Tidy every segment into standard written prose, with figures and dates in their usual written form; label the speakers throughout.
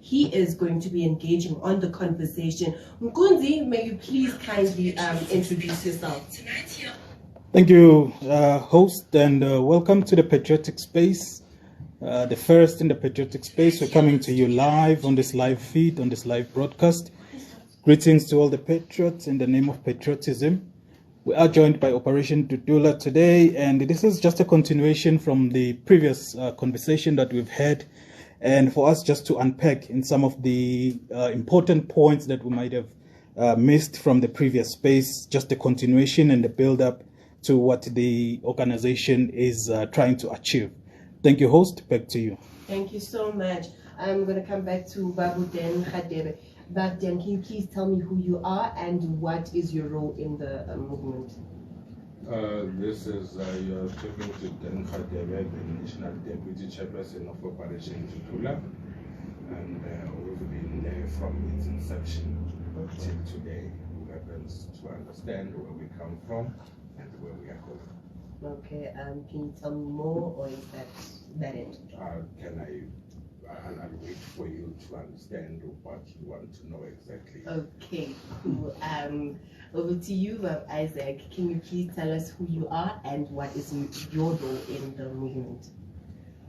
Speaker 1: he is going to be engaging on the conversation. Mkunzi, may you please kindly introduce yourself.
Speaker 2: Thank you, host, and welcome to the Patriotic Space, the first in the Patriotic Space. We're coming to you live on this live feed, on this live broadcast. Greetings to all the patriots in the name of patriotism. We are joined by Operation Dudula today, and this is just a continuation from the previous conversation that we've had, and for us just to unpack in some of the important points that we might have missed from the previous space, just the continuation and the build-up to what the organization is trying to achieve. Thank you, host. Back to you.
Speaker 1: Thank you so much. I'm going to come back to Babu Den Khadebe. Bastian, can you please tell me who you are and what is your role in the movement?
Speaker 3: This is you're talking to Den Khadebe, the National Deputy Chairperson of Operation Dudula, and we've been there from its inception till today. Who happens to understand where we come from and where we are going.
Speaker 1: Okay, can you tell me more, or is that it?
Speaker 3: I'll wait for you to understand what you want to know exactly.
Speaker 1: Okay, cool. Over to you, Isaac. Can you please tell us who you are and what is your role in the movement?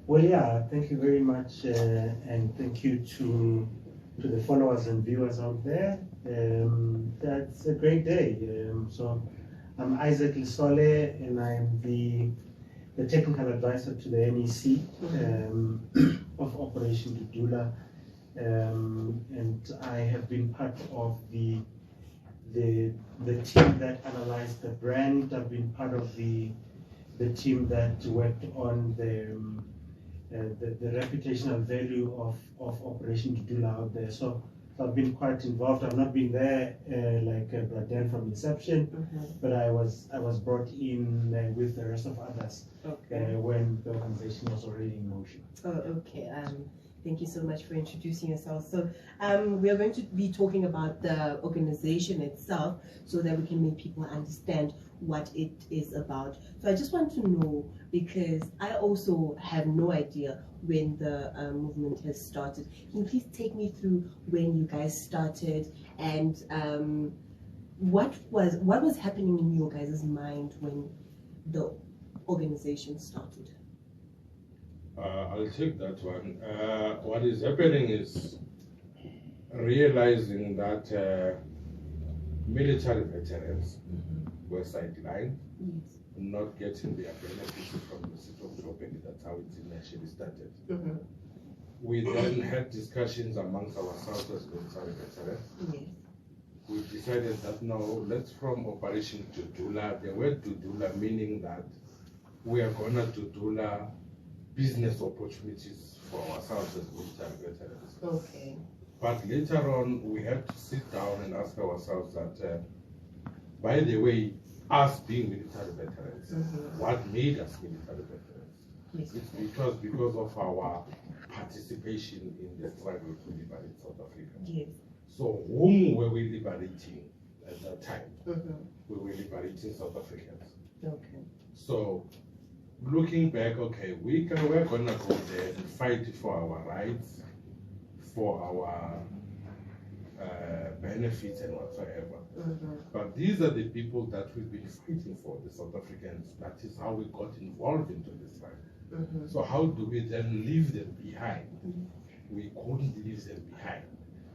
Speaker 4: Well, yeah, thank you very much, and thank you to the followers and viewers out there. That's a great day. So I'm Isaac Lisole, and I'm the technical advisor to the NEC of Operation Dudula, and I have been part of the team that analyzed the brand. I've been part of the team that worked on the reputational value of Operation Dudula out there. So I've been quite involved. I've not been there like Braden from inception, but I was brought in with the rest of others when the organization was already in motion.
Speaker 1: Oh, okay. Thank you so much for introducing yourself. So we are going to be talking about the organization itself so that we can make people understand what it is about. So I just want to know, because I also have no idea when the movement has started. Can you please take me through when you guys started and what was happening in your guys' mind when the organization started?
Speaker 3: I'll take that one. What is happening is realizing that military veterans were sidelined, not getting their benefits from the seat of Joburg. That's how it initially started. We then had discussions amongst ourselves as military veterans. We decided that no, let's form Operation Dudula. The word Dudula meaning that we are going to Dudula business opportunities for ourselves as military veterans.
Speaker 1: Okay.
Speaker 3: But later on, we had to sit down and ask ourselves that, by the way, us being military veterans, what made us military veterans?
Speaker 1: Yes.
Speaker 3: It's because of our participation in the struggle to liberate South Africa.
Speaker 1: Yes.
Speaker 3: So whom were we liberating at that time? We were liberating South Africans.
Speaker 1: Okay.
Speaker 3: So looking back, okay, we're going to go there and fight for our rights, for our benefits and whatsoever. But these are the people that we've been fighting for, the South Africans. That is how we got involved into this fight. So how do we then leave them behind? We couldn't leave them behind.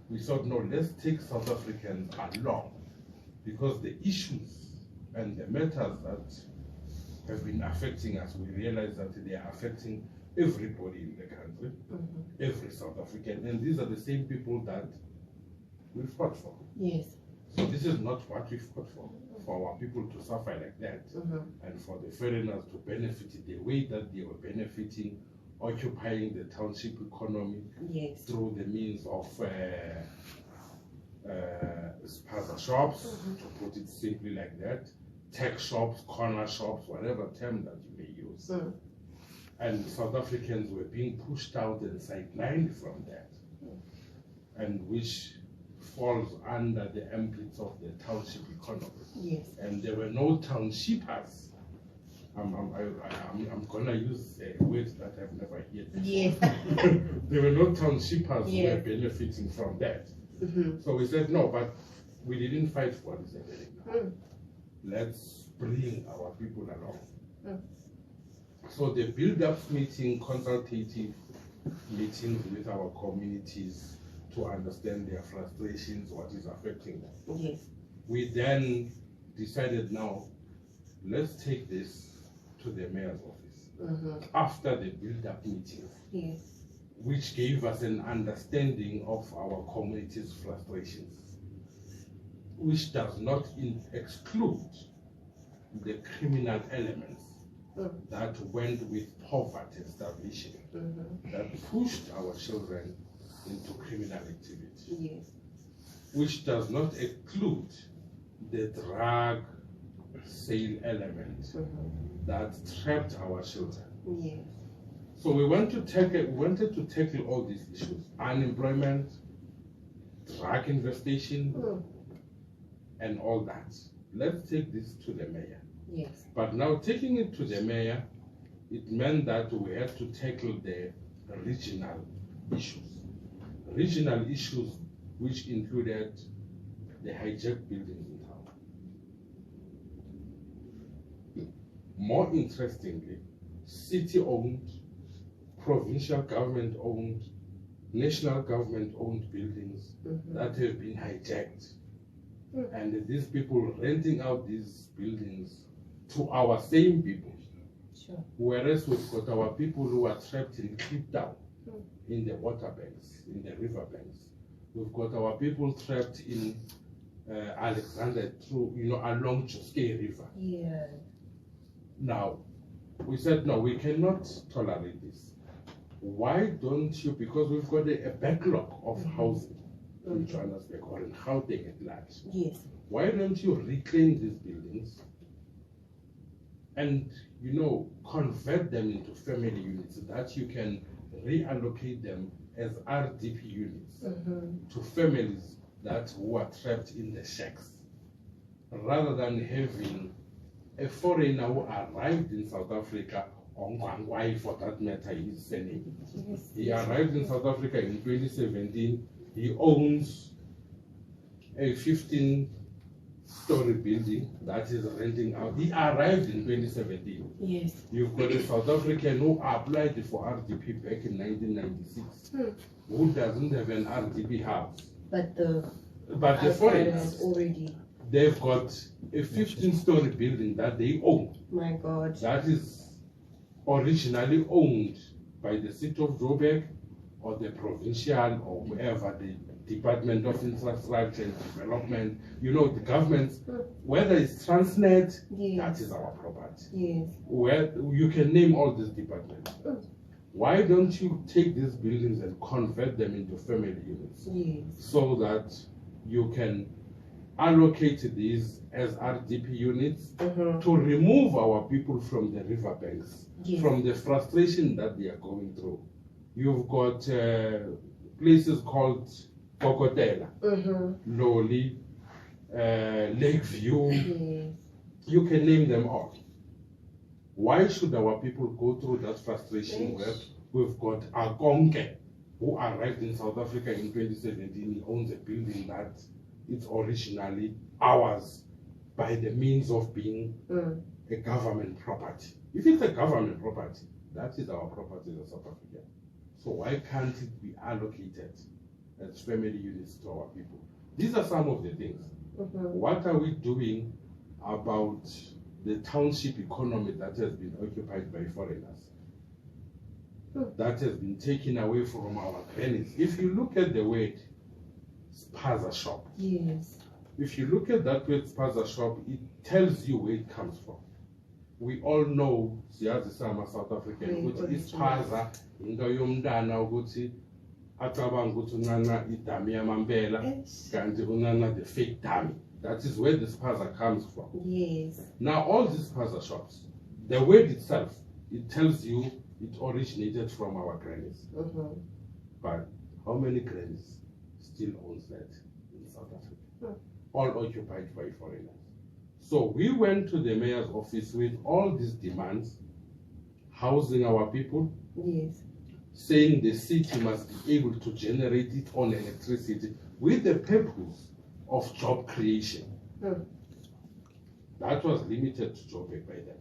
Speaker 3: We thought, no, let's take South Africans along, because the issues and the matters that have been affecting us, we realize that they are affecting everybody in the country, every South African, and these are the same people that we fought for.
Speaker 1: Yes.
Speaker 3: So this is not what we fought for our people to suffer like that, and for the foreigners to benefit the way that they were benefiting, occupying the township economy through the means of spaza shops, to put it simply like that, tech shops, corner shops, whatever term that you may use. And South Africans were being pushed out and sidelined from that, and which falls under the employs of the township economy.
Speaker 1: Yes.
Speaker 3: And there were no townshippers I'm gonna use words that I've never heard before.
Speaker 1: Yes.
Speaker 3: There were no townshippers who
Speaker 1: Yes.
Speaker 3: were benefiting from that.
Speaker 1: Mm-hmm.
Speaker 3: So we said no, but we didn't fight for this again.
Speaker 1: Mm.
Speaker 3: Let's bring our people along.
Speaker 1: Mm.
Speaker 3: So the build-up meeting, consultative meetings with our communities to understand their frustrations, what is affecting them.
Speaker 1: Yes.
Speaker 3: We then decided now, let's take this to the mayor's office
Speaker 1: Mm-hmm.
Speaker 3: after the build-up meeting,
Speaker 1: Yes.
Speaker 3: which gave us an understanding of our community's frustrations, which does not exclude the criminal elements that went with poverty starvation, that pushed our children into criminal activity,
Speaker 1: Yes.
Speaker 3: which does not exclude the drug sale element that trapped our children.
Speaker 1: Yes.
Speaker 3: So we wanted to tackle all these issues: unemployment, drug infestation, and all that. Let's take this to the mayor.
Speaker 1: Yes.
Speaker 3: But now taking it to the mayor, it meant that we had to tackle the regional issues. Regional issues which included the hijacked buildings in town. More interestingly, city-owned, provincial government-owned, national government-owned buildings that have been hijacked. And these people renting out these buildings to our same people.
Speaker 1: Sure.
Speaker 3: Whereas we've got our people who are trapped in Cape Town, in the water banks, in the river banks. We've got our people trapped in Alexander, along Joskei River.
Speaker 1: Yeah.
Speaker 3: Now, we said, no, we cannot tolerate this. Why don't you, because we've got a backlog of housing in Johannesburg or in Gauteng at large.
Speaker 1: Yes.
Speaker 3: Why don't you reclaim these buildings and, convert them into family units so that you can reallocate them as RDP units to families who are trapped in the shacks, rather than having a foreigner who arrived in South Africa, or Ngwangwai for that matter, his surname.
Speaker 1: Yes.
Speaker 3: He arrived in South Africa in 2017. He owns a 15-story building that is renting out. He arrived in 2017.
Speaker 1: Yes.
Speaker 3: You've got a South African who applied for RDP back in 1996, who doesn't have an RDP house.
Speaker 1: But the
Speaker 3: foreigners
Speaker 1: already.
Speaker 3: They've got a 15-story building that they own.
Speaker 1: My God.
Speaker 3: That is originally owned by the city of Joburg or the provincial or whoever, the Department of Infrastructure and Development, the government, whether it's Transnet, that is our property.
Speaker 1: Yes.
Speaker 3: Where you can name all these departments. Why don't you take these buildings and convert them into family units?
Speaker 1: Yes.
Speaker 3: So that you can allocate these as RDP units to remove our people from the riverbanks, from the frustration that they are going through. You've got places called Kokotela, Loli, Lakeview.
Speaker 1: Yes.
Speaker 3: You can name them all. Why should our people go through that frustration where we've got Akonke, who arrived in South Africa in 2017. He owns a building that it's originally ours by the means of being a government property. If it's a government property, that is our property in South Africa. So why can't it be allocated as family units to our people? These are some of the things. What are we doing about the township economy that has been occupied by foreigners? That has been taken away from our grannies. If you look at the word spaza shop,
Speaker 1: yes.
Speaker 3: If you look at that word spaza shop, it tells you where it comes from. We all know siyazi sama South African ukuthi ispaza into yomntana ukuthi acabanga ukuthi unana idami yamambela kanti unana the fake dummy. That is where the spaza comes from.
Speaker 1: Yes.
Speaker 3: Now all these spaza shops, the word itself, it tells you it originated from our grannies. But how many grannies still owns that in South Africa? All occupied by foreigners. So we went to the mayor's office with all these demands, housing our people,
Speaker 1: Yes.
Speaker 3: saying the city must be able to generate its own electricity with the purpose of job creation. That was limited to Joburg by then.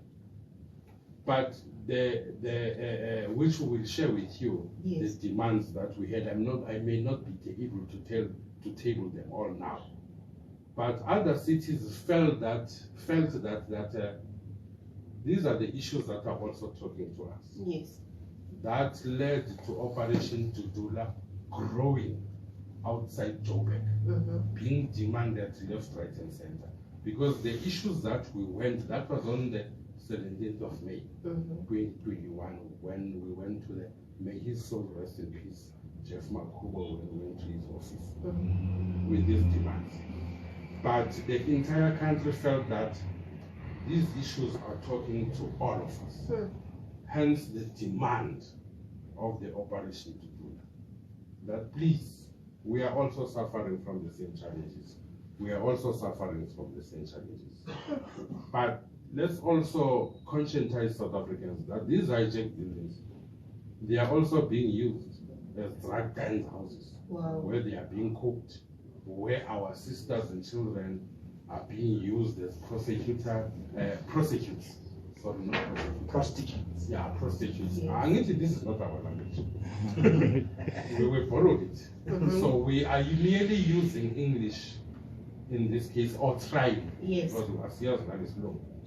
Speaker 3: But which we will share with you,
Speaker 1: yes,
Speaker 3: the demands that we had. I may not be able to table them all now. But other cities felt that these are the issues that are also talking to us.
Speaker 1: Yes.
Speaker 3: That led to Operation Dudula growing outside Joburg, being demanded left, right, and center. Because the issues that that was on the 17th of May, 2021, when we went to may his soul rest in peace, Jeff Makubo, when we went to his office with these demands. But the entire country felt that these issues are talking to all of us. Hence the demand of the Operation Dudula. That please, we are also suffering from the same challenges. We are also suffering from the same challenges. But let's also conscientize South Africans that these hijacked buildings, they are also being used as drug den houses, where they are being cooked, where our sisters and children are being used as prostitutes. Sorry, not prostitutes. Yeah, prostitutes. Yes. This is not our language. we borrowed it. So we are merely using English in this case, or trying.
Speaker 1: Yes.
Speaker 3: Because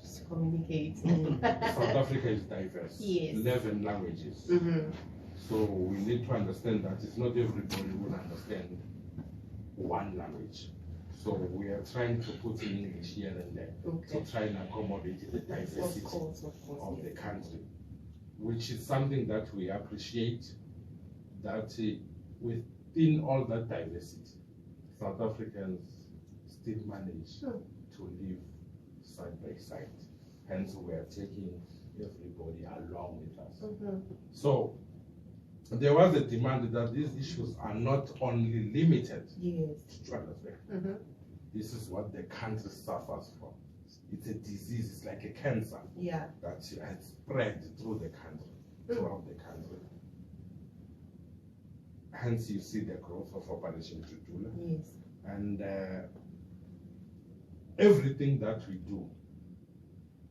Speaker 1: just communicate.
Speaker 3: South Africa is diverse.
Speaker 1: Yes.
Speaker 3: 11 languages. So we need to understand that it's not everybody will understand one language. So we are trying to put in English here and there to try and accommodate the diversity of the country, which is something that we appreciate, that within all that diversity, South Africans still manage to live side by side. Hence, we are taking everybody along with us. So there was a demand that these issues are not only limited to Johannesburg. This is what the country suffers from. It's a disease, it's like a cancer that has spread through the country, throughout the country. Hence, you see the growth of Operation Dudula.
Speaker 1: Yes.
Speaker 3: And everything that we do,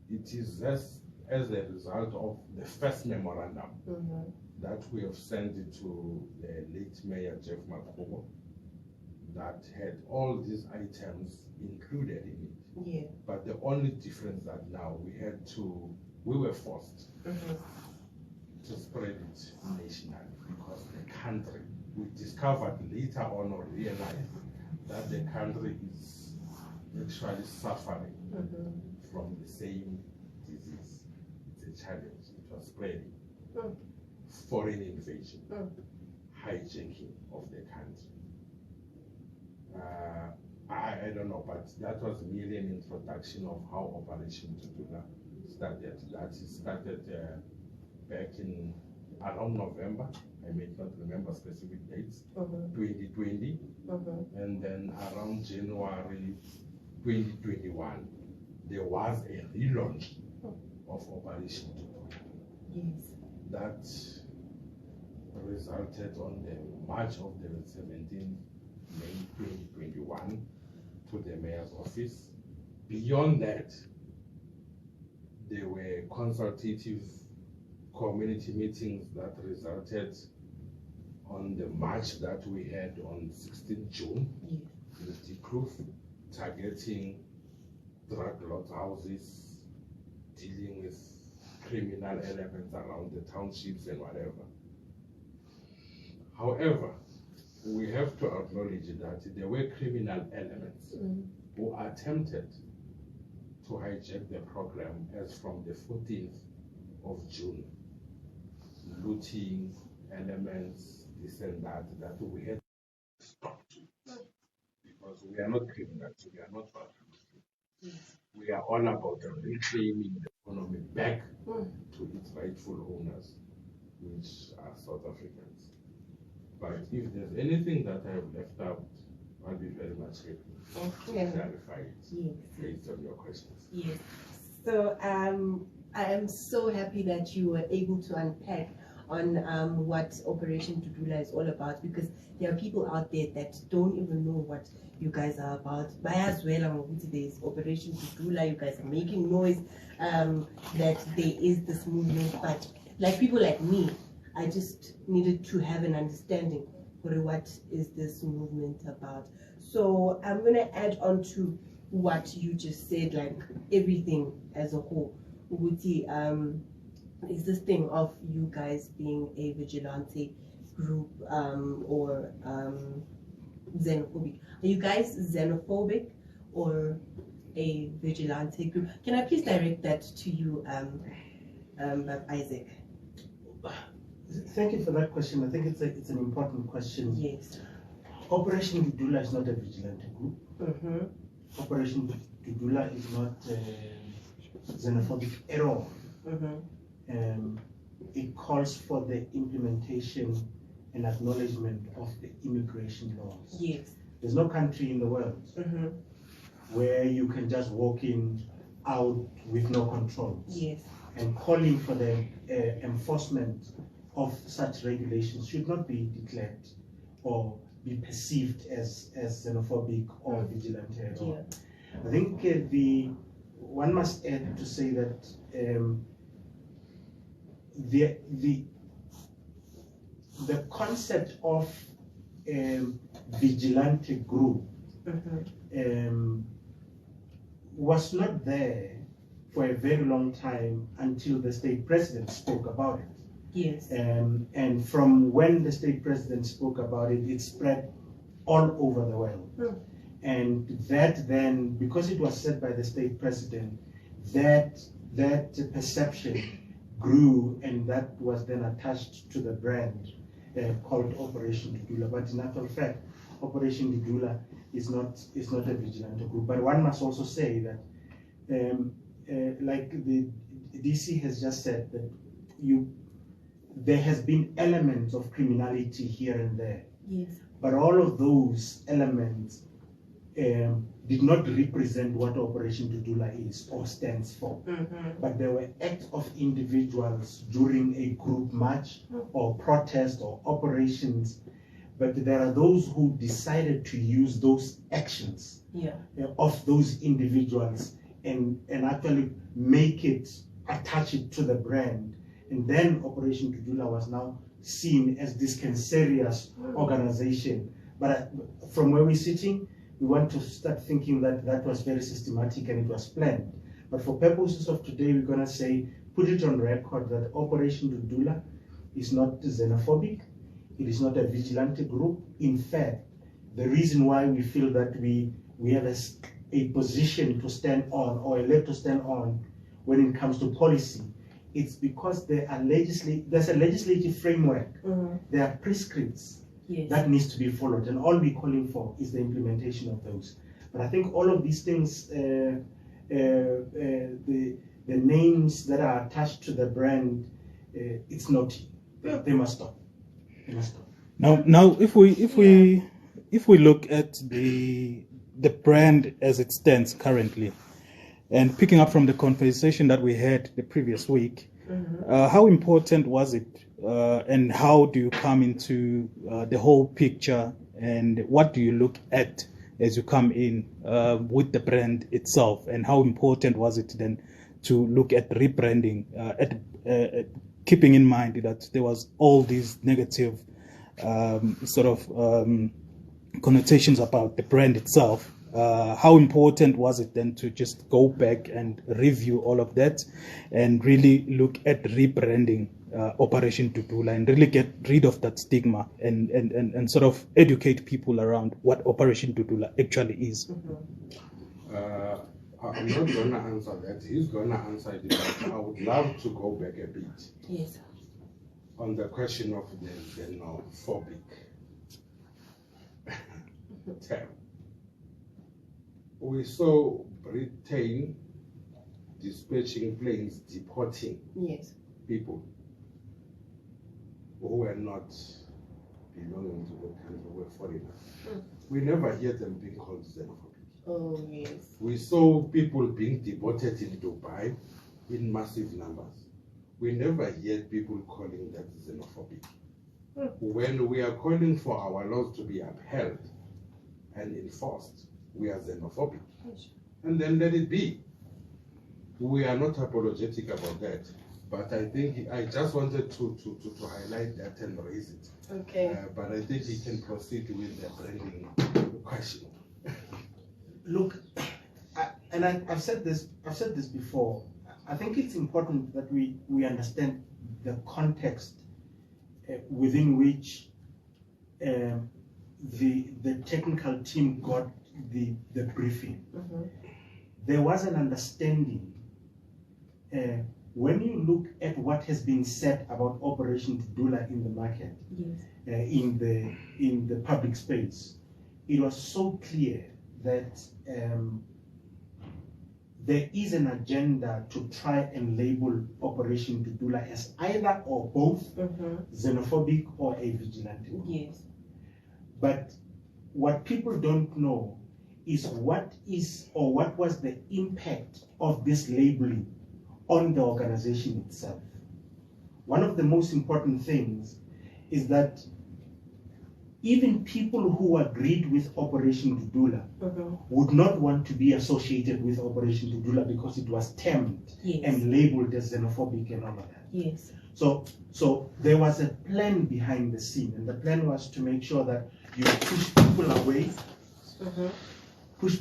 Speaker 3: it is as a result of the first memorandum that we have sent it to the late Mayor Jeff Makubo, that had all these items included in it.
Speaker 1: Yeah.
Speaker 3: But the only difference that now we were forced to spread it nationally, because the country, we discovered later on or realized that the country is actually suffering from the same disease. It's a challenge. It was spreading. Foreign invasion, hijacking of the country. I don't know, but that was merely an introduction of how Operation Dudula started. That started back in around November. I may not remember specific dates, 2020, and then around January 2021, there was a relaunch of Operation Dudula.
Speaker 1: Yes.
Speaker 3: That resulted on the March of the 17th May 2021 to the mayor's office. Beyond that, there were consultative community meetings that resulted on the march that we had on 16th June with the Kloof, targeting drug lord houses, dealing with criminal elements around the townships and whatever. However, we have to acknowledge that there were criminal elements who attempted to hijack the program as from the 14th of June, looting elements, this and that we had to stop, because we are not criminals, we are not bad. We are all about reclaiming the economy back to its rightful owners, which are South Africans. But if there's anything that I have left out, I'll be very much much happy to
Speaker 1: Okay.
Speaker 3: clarify it
Speaker 1: Yes.
Speaker 3: based on your questions.
Speaker 1: Yes. So I am so happy that you were able to unpack on what Operation Dudula is all about, because there are people out there that don't even know what you guys are about. By as well, there's Operation Dudula, you guys are making noise, that there is this movement, but like people like me, I just needed to have an understanding for what is this movement about. So I'm gonna add on to what you just said, like everything as a whole. Uguti, is this thing of you guys being a vigilante group or xenophobic? Are you guys xenophobic or a vigilante group? Can I please direct that to you, Isaac?
Speaker 4: Thank you for that question. I think it's an important question.
Speaker 1: Yes.
Speaker 4: Operation Dudula is not a vigilante group.
Speaker 1: Mm-hmm.
Speaker 4: Operation Dudula is not xenophobic at all.
Speaker 1: Mm-hmm.
Speaker 4: It calls for the implementation and acknowledgement of the immigration laws.
Speaker 1: Yes.
Speaker 4: There's no country in the world
Speaker 1: Mm-hmm.
Speaker 4: where you can just walk in out with no controls.
Speaker 1: Yes.
Speaker 4: And calling for the enforcement of such regulations should not be declared or be perceived as xenophobic or vigilante at all.
Speaker 1: Yeah.
Speaker 4: I think one must add to say that the concept of vigilante group was not there for a very long time until the state president spoke about it.
Speaker 1: Yes.
Speaker 4: And from when the state president spoke about it, it spread all over the world. And that then, because it was said by the state president, that perception grew, and that was then attached to the brand called Operation Dudula. But in actual fact, Operation Dudula is not a vigilante group. But one must also say that, like the DC has just said, that there has been elements of criminality here and there.
Speaker 1: Yes.
Speaker 4: But all of those elements did not represent what Operation Dudula is or stands for. But there were acts of individuals during a group march or protest or operations. But there are those who decided to use those actions of those individuals and actually make it, attach it to the brand. And then Operation Dudula was now seen as this cancerous organization. But from where we're sitting, we want to start thinking that that was very systematic and it was planned. But for purposes of today, we're going to say, put it on record that Operation Dudula is not xenophobic. It is not a vigilante group. In fact, the reason why we feel that we have a position to stand on or a leg to stand on when it comes to policy, it's because there's a legislative framework. There are prescripts that needs to be followed, and all we're calling for is the implementation of those. But I think all of these things, the names that are attached to the brand, it's not. They must stop. They must stop.
Speaker 2: Now, if we look at the brand as it stands currently, and picking up from the conversation that we had the previous week, how important was it, and how do you come into the whole picture, and what do you look at as you come in with the brand itself, and how important was it then to look at rebranding, keeping in mind that there was all these negative connotations about the brand itself? How important was it then to just go back and review all of that and really look at rebranding Operation Dudula and really get rid of that stigma and sort of educate people around what Operation Dudula actually is?
Speaker 3: I'm not going to answer that. He's going to answer it, but I would love to go back a bit.
Speaker 1: Yes.
Speaker 3: On the question of the xenophobic term. We saw Britain dispatching planes, deporting people who were not belonging to the country were foreigners. We never hear them being called xenophobic.
Speaker 1: Oh, yes.
Speaker 3: We saw people being deported in Dubai in massive numbers. We never hear people calling that xenophobic. When we are calling for our laws to be upheld and enforced, we are xenophobic. And then let it be. We are not apologetic about that. But I think I just wanted to highlight that and raise it.
Speaker 1: Okay.
Speaker 3: But I think he can proceed with the branding question.
Speaker 4: Look, I've said this before. I think it's important that we understand the context within which the technical team got the briefing. There was an understanding. When you look at what has been said about Operation Dudula in the market,
Speaker 1: yes.
Speaker 4: in the public space, it was so clear that there is an agenda to try and label Operation Dudula as either or both xenophobic or a vigilante group.
Speaker 1: Yes.
Speaker 4: But what people don't know is what was the impact of this labeling on the organization itself. One of the most important things is that even people who agreed with Operation Dudula would not want to be associated with Operation Dudula because it was termed and labeled as xenophobic and all of that.
Speaker 1: Yes.
Speaker 4: So there was a plan behind the scene, and the plan was to make sure that you push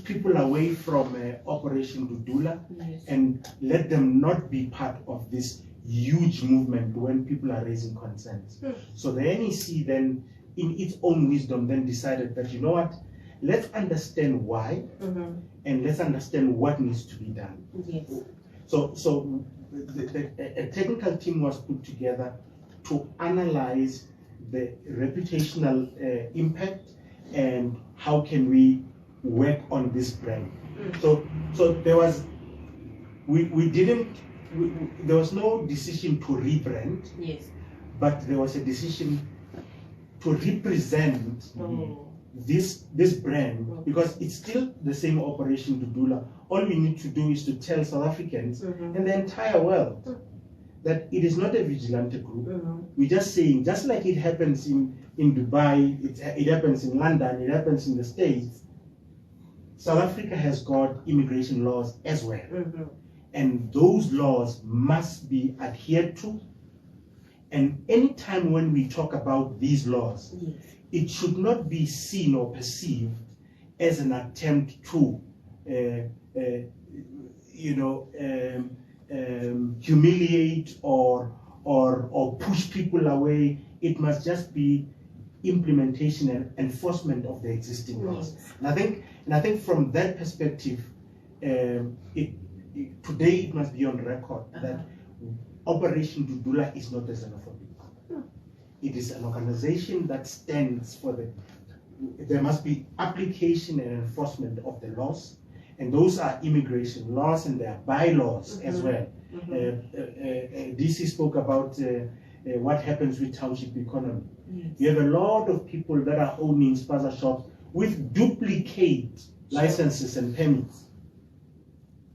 Speaker 4: people away from Operation Dudula and let them not be part of this huge movement when people are raising concerns. So the NEC then, in its own wisdom, then decided that, you know what, let's understand why and let's understand what needs to be done.
Speaker 1: Yes.
Speaker 4: So a technical team was put together to analyze the reputational impact and how can we work on this brand. So there was there was no decision to rebrand. Yes. But there was a decision to represent this brand because it's still the same Operation Dudula. All we need to do is to tell South Africans and the entire world that it is not a vigilante group. We're just saying, just like it happens in Dubai, it happens in London, it happens in the States, South Africa has got immigration laws as well. And those laws must be adhered to. And anytime when we talk about these laws, it should not be seen or perceived as an attempt to humiliate or push people away. It must just be implementation and enforcement of the existing laws. And I think from that perspective, today it must be on record that Operation Dudula is not a xenophobic. It is an organization that stands for there must be application and enforcement of the laws, and those are immigration laws and there are bylaws as well. DC spoke about what happens with township economy. You have a lot of people that are owning spaza shops with duplicate licenses and permits.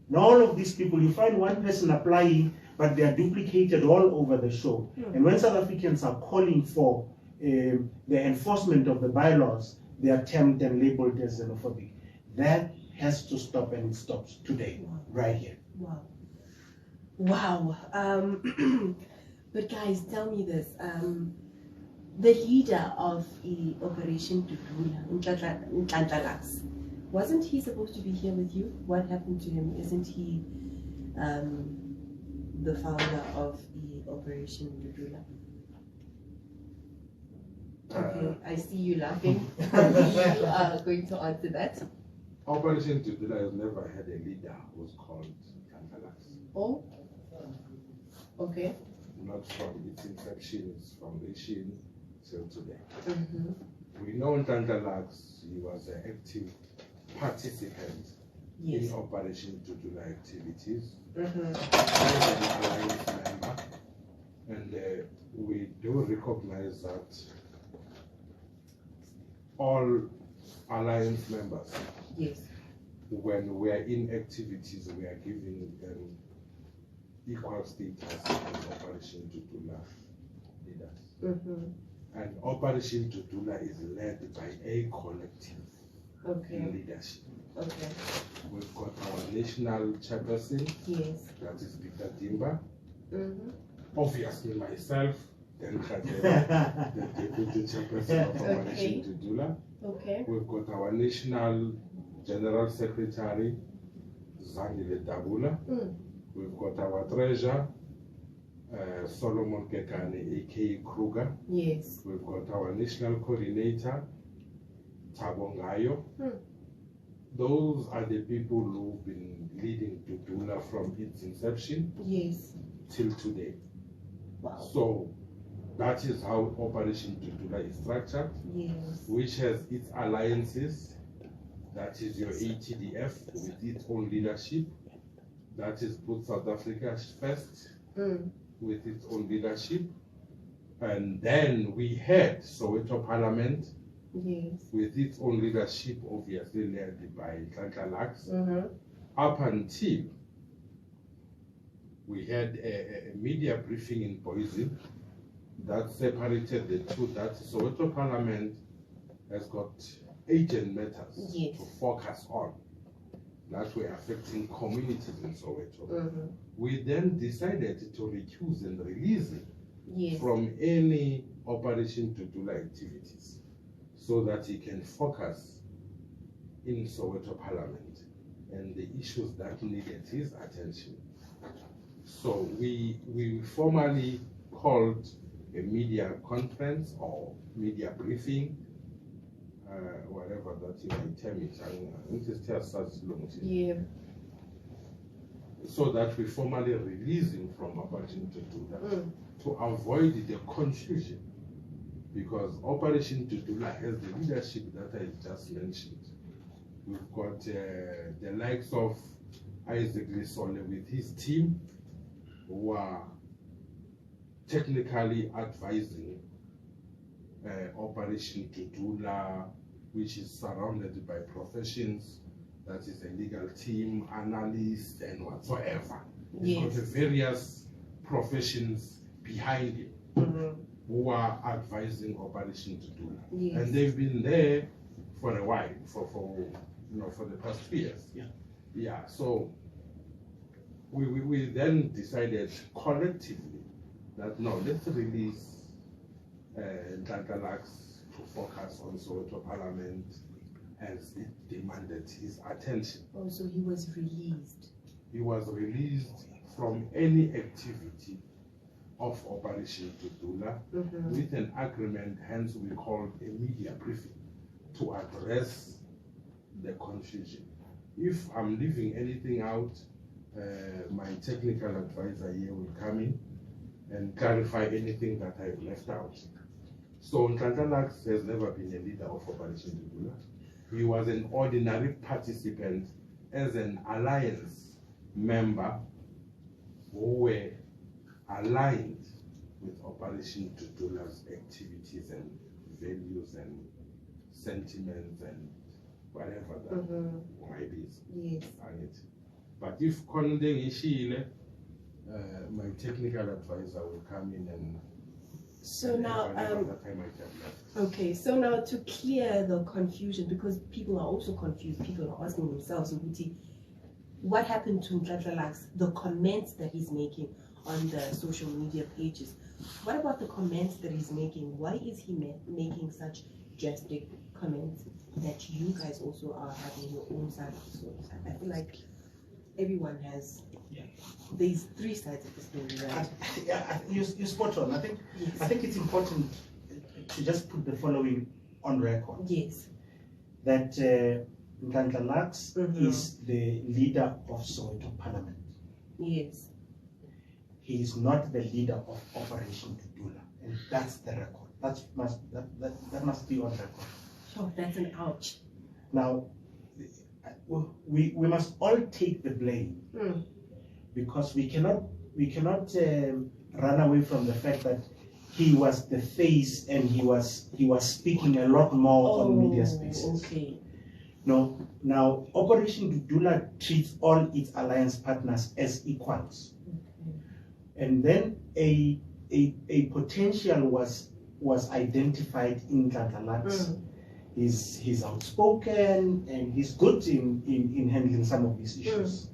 Speaker 4: And all of these people, you find one person applying, but they are duplicated all over the show. And when South Africans are calling for the enforcement of the bylaws, they are termed and labeled as xenophobic. That has to stop, and it stops today, right here.
Speaker 1: Wow. But guys, tell me this. The leader of the Operation Dudula, Ntlantla, wasn't he supposed to be here with you? What happened to him? Isn't he the founder of the Operation Dudula? Okay, I see you laughing. You are going to answer that.
Speaker 3: Operation Dudula has never had a leader who's called Ntlantla.
Speaker 1: Oh? Okay.
Speaker 3: Not from its inception, its foundation till today. We know Ntlantla, he was an active participant in Operation Dudula activities. And we do recognize that all alliance members,
Speaker 1: Yes.
Speaker 3: when we are in activities, we are giving them equal status as Operation Dudula leaders. And Operation Dudula is led by a collective leadership.
Speaker 1: Okay.
Speaker 3: We've got our national chairperson,
Speaker 1: Yes.
Speaker 3: that is Peter Dimba. Obviously myself, then Khadela, the deputy chairperson of Operation Dudula.
Speaker 1: Okay.
Speaker 3: We've got our national general secretary, Zangile Dabula. We've got our treasurer, Solomon Kekane, aka Kruger.
Speaker 1: Yes.
Speaker 3: We've got our national coordinator, Tabongayo. Those are the people who've been leading Dudula from its inception till today.
Speaker 1: Wow.
Speaker 3: So that is how Operation Dudula is structured, which has its alliances. That is your ATDF with its own leadership. That is Put South Africa First with its own leadership. And then we had Soweto Parliament with its own leadership, obviously led by Lax, up until we had a media briefing in Boise that separated the two. That Soweto Parliament has got agent matters to focus on that were affecting communities in Soweto. We then decided to recuse and release it from any Operation Dudula activities so that he can focus in Soweto Parliament and the issues that needed his attention. So we formally called a media conference or media briefing, whatever that you might term it, so that we formally release him from Operation Dudula to avoid the confusion, because Operation Dudula has the leadership that I just mentioned. We've got the likes of Isaac Lisole with his team, who are technically advising Operation Dudula, which is surrounded by professions, that is a legal team, analysts, and whatsoever. He's got various professions behind him who are advising Operation Dudula. And they've been there for a while, for the past 2 years. So we then decided collectively that no, let's release Lax to focus on Soweto Parliament as it demanded his attention.
Speaker 1: Oh, so he was released.
Speaker 3: He was released from any activity of Operation Dudula with an agreement, hence we called a media briefing to address the confusion. If I'm leaving anything out, my technical advisor here will come in and clarify anything that I've left out. So Lax has never been a leader of Operation Dudula. He was an ordinary participant as an alliance member who were aligned with Operation Dudula's activities and values and sentiments and whatever that might be. But if Kondeng Ishile, my technical advisor will come in and
Speaker 1: so now, okay, so now to clear the confusion, because people are also confused, people are asking themselves, what happened to Lax, the comments that he's making on the social media pages? What about the comments that he's making? Why is he making such drastic comments that you guys also are having your own side of the story? I feel like everyone has these three sides of the story, right?
Speaker 4: You're spot on. I think it's important to just put the following on record.
Speaker 1: Yes.
Speaker 4: That Lax is the leader of Soweto Parliament.
Speaker 1: Yes.
Speaker 4: He is not the leader of Operation Dudula, and that's the record. That must be on record.
Speaker 1: Oh, that's an ouch.
Speaker 4: Now, we must all take the blame, because we cannot run away from the fact that he was the face, and he was speaking a lot more on media spaces.
Speaker 1: Okay.
Speaker 4: No, now Operation Dudula treats all its alliance partners as equals. And then a potential was identified in Tlantla. He's outspoken and he's good in handling some of these issues.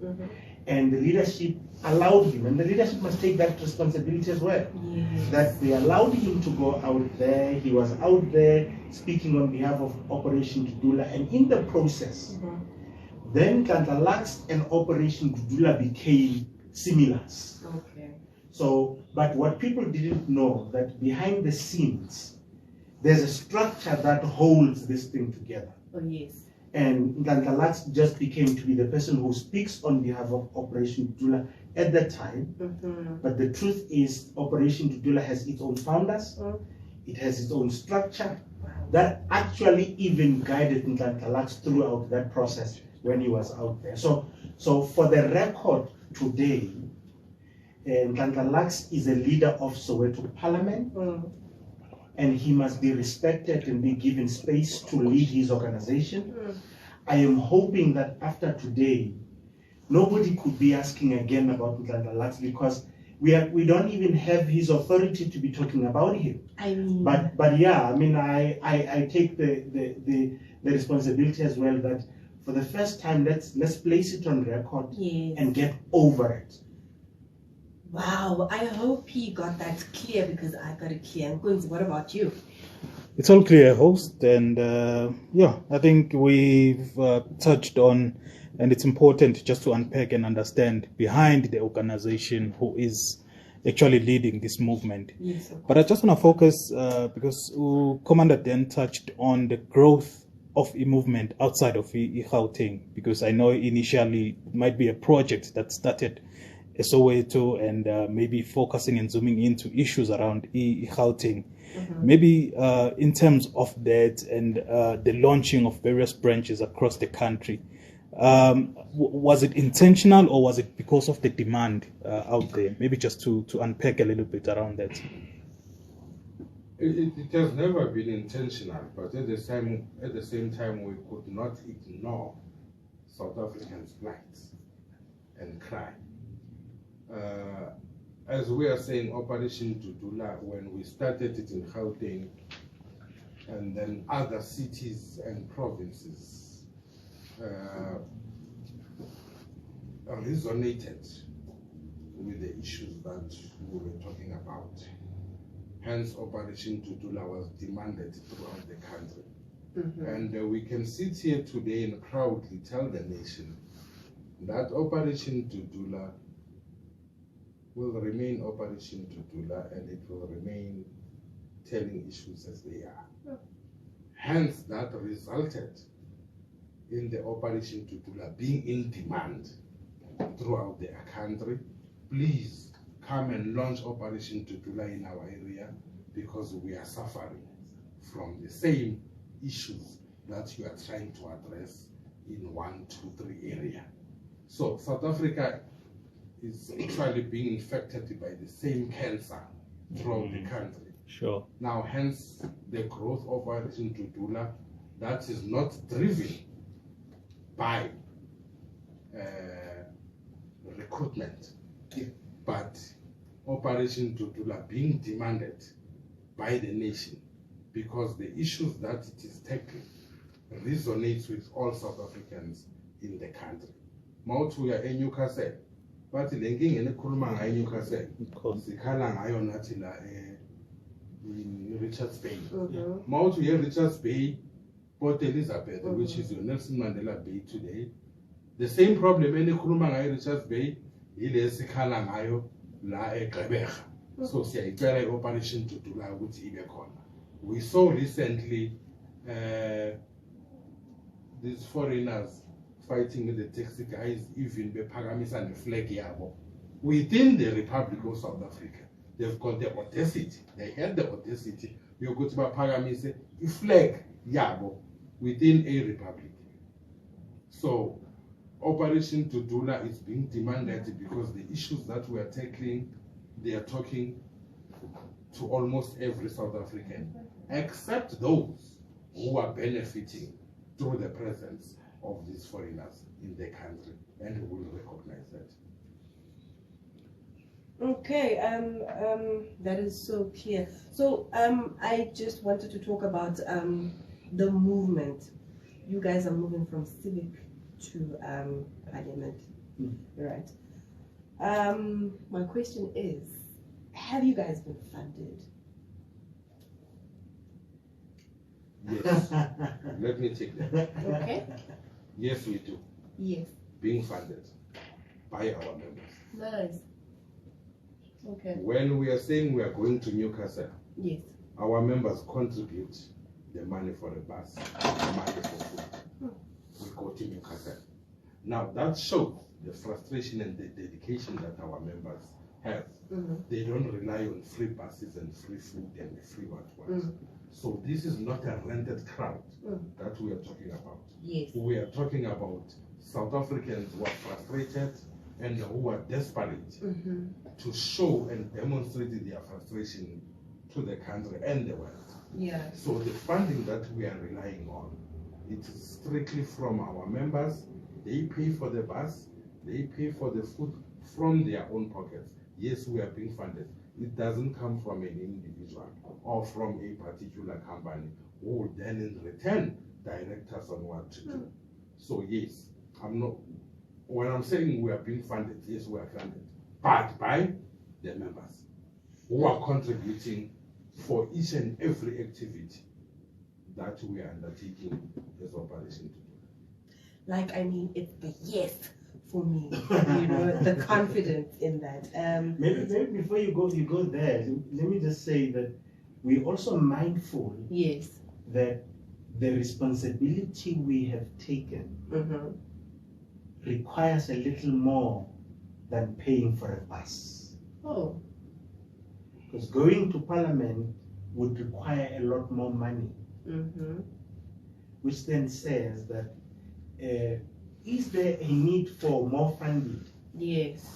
Speaker 4: And the leadership allowed him, and the leadership must take that responsibility as well.
Speaker 1: Yes.
Speaker 4: That they allowed him to go out there. He was out there speaking on behalf of Operation Dudula, and in the process, then Tlantla and Operation Dudula became similars.
Speaker 1: Okay.
Speaker 4: So, but what people didn't know, that behind the scenes, there's a structure that holds this thing together.
Speaker 1: Oh, yes.
Speaker 4: And Tlantla just became to be the person who speaks on behalf of Operation Dudula at that time. But the truth is, Operation Dudula has its own founders. It has its own structure that actually even guided Tlantla throughout that process when he was out there. So for the record today, Tlantla is a leader of Soweto Parliament. And he must be respected and be given space to lead his organization. I am hoping that after today, nobody could be asking again about Tlantla because we don't even have his authority to be talking about him.
Speaker 1: I mean,
Speaker 4: but yeah, I mean, I take the responsibility as well that for the first time, let's place it on record and get over it.
Speaker 1: Wow, I hope he got that clear because I got it clear. And Kunzi, what about you?
Speaker 2: It's all clear, host, and yeah, I think we've touched on, and it's important just to unpack and understand behind the organization who is actually leading this movement.
Speaker 1: Yes,
Speaker 2: but I just want to focus because Commander then touched on the growth of a movement outside of Gauteng, because I know initially it might be a project that started Soweto and maybe focusing and zooming into issues around Gauteng. Maybe in terms of that and the launching of various branches across the country, was it intentional or was it because of the demand out there? Maybe just to unpack a little bit around that.
Speaker 3: It has never been intentional, but at the same time, we could not ignore South Africans' plight and cry. As we are saying, Operation Dudula, when we started it in Gauteng, and then other cities and provinces resonated with the issues that we were talking about. Hence, Operation Dudula was demanded throughout the country. And we can sit here today and proudly tell the nation that Operation Dudula will remain Operation Dudula, and it will remain telling issues as they are. Hence, that resulted in the Operation Dudula being in demand throughout the country. Please come and launch Operation Dudula in our area because we are suffering from the same issues that you are trying to address in 1, 2, 3 area. So South Africa is actually being infected by the same cancer throughout the country.
Speaker 2: Sure.
Speaker 3: Now, hence the growth of Operation Dudula, that is not driven by recruitment, but Operation Dudula being demanded by the nation because the issues that it is tackling resonates with all South Africans in the country. Mawuthi in Newcastle, but the nkinga enikhuluma ngayo eNewcastle sikhala ngayo nathi la in Richards Bay. Mawuthi Richards Bay, Port Elizabeth, which is your Nelson Mandela Bay today, the same problem enikhuluma ngayo Richards Bay ile sikhala ngayo la eGqeberha. So siyayicela i-Operation Dudula ukuthi ibe khona. We saw recently these foreigners fighting the taxi guys, even bephakamisa ne flag yabo within the Republic of South Africa. They've got the audacity. They had the audacity yokuthi baphakamise iflag yabo within a republic. So Operation Dudula is being demanded because the issues that we are tackling, they are talking to almost every South African, except those who are benefiting through the presence of these foreigners in the country, and we will recognize that.
Speaker 1: Okay, that is so clear. So I just wanted to talk about the movement. You guys are moving from civic to parliament, right? My question is, have you guys been funded?
Speaker 3: Yes. Let me take that.
Speaker 1: Okay.
Speaker 3: Yes, we do.
Speaker 1: Yes.
Speaker 3: Being funded by our members.
Speaker 1: Nice. Okay.
Speaker 3: When we are saying we are going to Newcastle,
Speaker 1: Yes.
Speaker 3: our members contribute the money for the bus, the money for food. We go to Newcastle. Now that shows the frustration and the dedication that our members have. They don't rely on free buses and free food and free what. So this is not a rented crowd that we are talking about.
Speaker 1: Yes.
Speaker 3: We are talking about South Africans who are frustrated and who are desperate to show and demonstrate their frustration to the country and the world.
Speaker 1: Yeah.
Speaker 3: So the funding that we are relying on, it is strictly from our members. They pay for the bus, they pay for the food from their own pockets. Yes, we are being funded. It doesn't come from an individual or from a particular company who will then in return direct us on what to do. So yes, when I'm saying we are being funded, yes, we are funded, but by the members who are contributing for each and every activity that we are undertaking as Operation Dudula.
Speaker 1: Like, I mean, it's the yes for me, you know, the confidence in that.
Speaker 4: Maybe before you go there, let me just say that we're also mindful
Speaker 1: yes.
Speaker 4: that the responsibility we have taken requires a little more than paying for a bus.
Speaker 1: Oh.
Speaker 4: Because going to Parliament would require a lot more money, which then says that is there a need for more funding?
Speaker 1: Yes.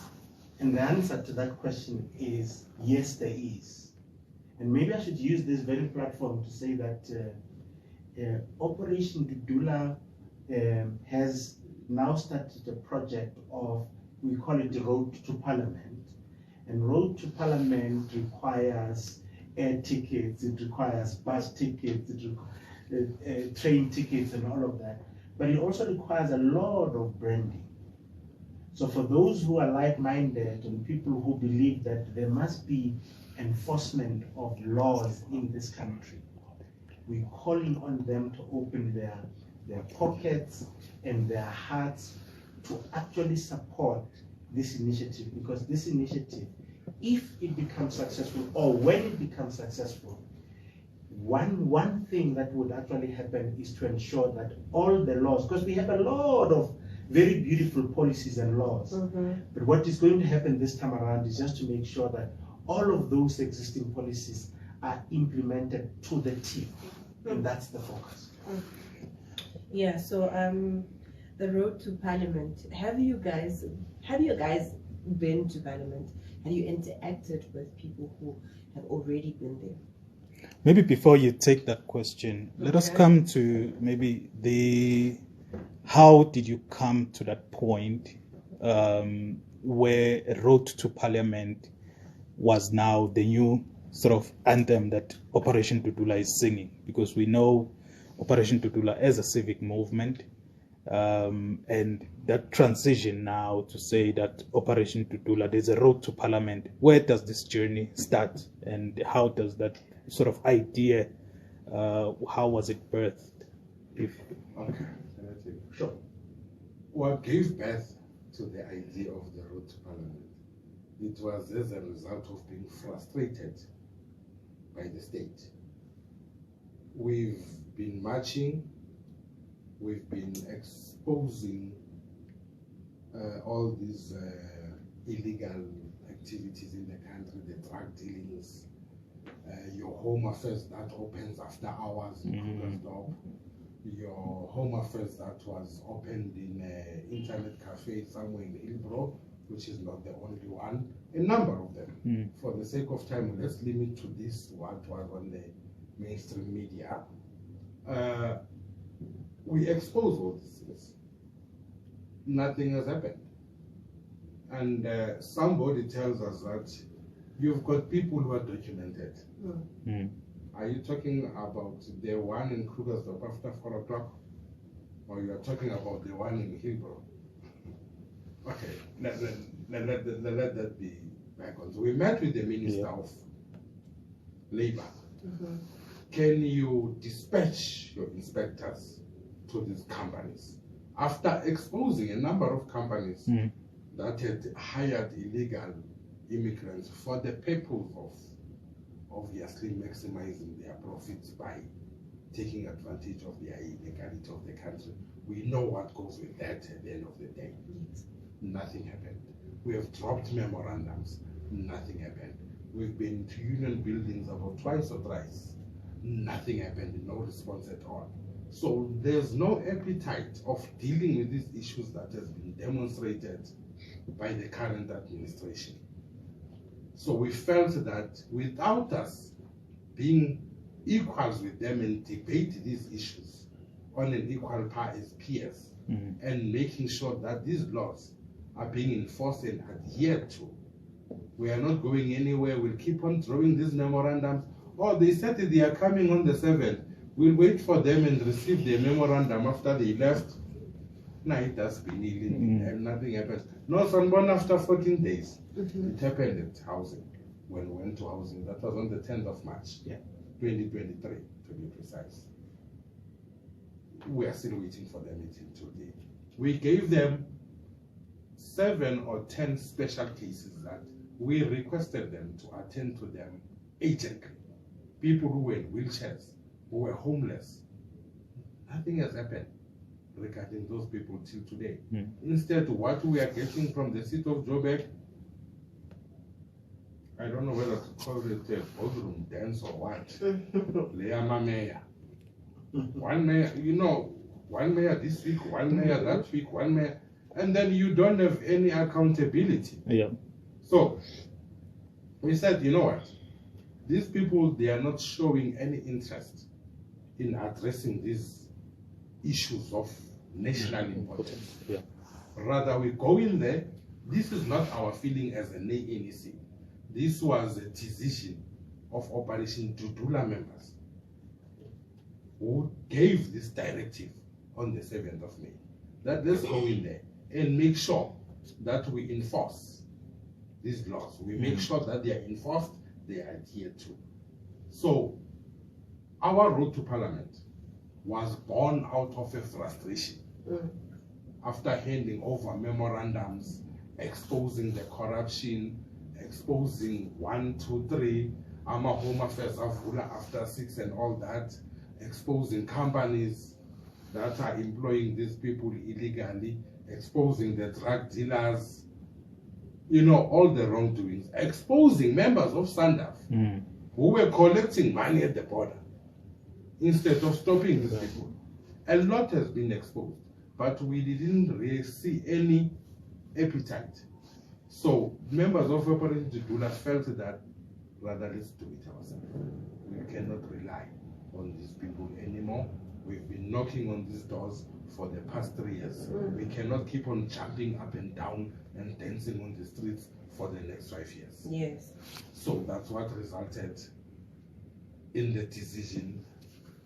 Speaker 4: And the answer to that question is yes, there is. And maybe I should use this very platform to say that Operation Dudula has now started a project of, we call it the Road to Parliament. And Road to Parliament requires air tickets, it requires bus tickets, it requires train tickets and all of that. But it also requires a lot of branding. So for those who are like-minded and people who believe that there must be enforcement of laws in this country, we're calling on them to open their pockets and their hearts to actually support this initiative, because this initiative, if it becomes successful or when it becomes successful, one thing that would actually happen is to ensure that all the laws, because we have a lot of very beautiful policies and laws, but what is going to happen this time around is just to make sure that all of those existing policies are implemented to the T, and that's the focus.
Speaker 1: Yeah, so the road to Parliament, have you guys been to Parliament? Have you interacted with people who have already been there?
Speaker 2: Maybe before you take that question, let us come to maybe how did you come to that point where a road to Parliament was now the new sort of anthem that Operation Dudula is singing? Because we know Operation Dudula as a civic movement, and that transition now to say that Operation Dudula, there's a road to Parliament. Where does this journey start, and how does that sort of idea, how was it birthed?
Speaker 3: Okay, sure. What gave birth to the idea of the road to Parliament? It was as a result of being frustrated by the state. We've been marching, we've been exposing all these illegal activities in the country, the drug dealings, your home affairs that opens after hours in Krugersdorp, your home affairs that was opened in an internet cafe somewhere in Hillbrow which is not the only one, a number of them. For the sake of time, let's limit to this what was on the mainstream media. We expose all these things. Nothing has happened. And somebody tells us that you've got people who are documented. Are you talking about the one in Krugersdorp after 4 o'clock? Or you are talking about the one in Hillbrow? Okay, let that be bygones. We met with the Minister of Labor. Can you dispatch your inspectors to these companies after exposing a number of companies that had hired illegal immigrants for the purpose of obviously maximizing their profits by taking advantage of the illegality of the country? We know what goes with that at the end of the day. Nothing happened. We have dropped memorandums. Nothing happened. We've been to union buildings about twice or thrice. Nothing happened. No response at all. So there's no appetite of dealing with these issues that has been demonstrated by the current administration. So we felt that without us being equals with them and debate these issues on an equal par as peers, and making sure that these laws are being enforced and adhered to, we are not going anywhere. We'll keep on drawing these memorandums. Oh, they said that they are coming on the 7th. We'll wait for them and receive their memorandum after they left. No, it has been illegal and nothing happened. No, someone after 14 days. It happened at housing. When we went to housing, that was on the 10th of March, 2023, to be precise. We are still waiting for them until today. We gave them 7 or 10 special cases that we requested them to attend to them urgently. People who were in wheelchairs, who were homeless. Nothing has happened regarding those people till today. Instead, what we are getting from the seat of Joburg, I don't know whether to call it a boardroom dance or what. Leama mayor. One mayor, you know, one mayor this week, one mayor that week, one mayor, and then you don't have any accountability. So we said, you know what? These people, they are not showing any interest in addressing these issues of national importance. Rather, we go in there. This is not our feeling as an ANC. This was a decision of Operation Dudula members who gave this directive on the 7th of May. That let's go in there and make sure that we enforce these laws. We make sure that they are enforced, they are adhered to. So our road to Parliament was born out of a frustration after handing over memorandums, exposing the corruption, exposing 1, 2, 3, Ama Home Affairs Avula after 6 and all that, exposing companies that are employing these people illegally, exposing the drug dealers, you know, all the wrongdoings, exposing members of SANDAF who were collecting money at the border instead of stopping these people. A lot has been exposed, but we didn't really see any appetite. So members of Operation Dudula felt that rather let's do it ourselves. We cannot rely on these people anymore. We've been knocking on these doors for the past 3 years. We cannot keep on jumping up and down and dancing on the streets for the next 5 years.
Speaker 1: Yes.
Speaker 3: So that's what resulted in the decision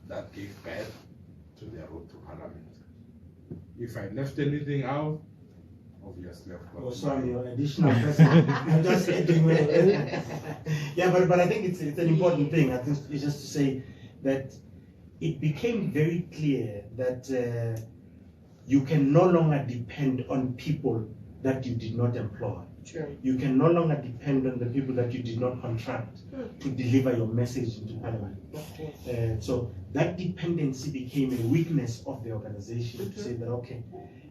Speaker 3: that gave birth to the road to Parliament. If I left anything out, obviously, of course.
Speaker 4: Oh, sorry, your additional person. I'm just adding. Yeah, but I think it's an important thing. I think it's just to say that it became very clear that you can no longer depend on people that you did not employ.
Speaker 1: True.
Speaker 4: You can no longer depend on the people that you did not contract to deliver your message into Parliament. So that dependency became a weakness of the organization to say that, okay,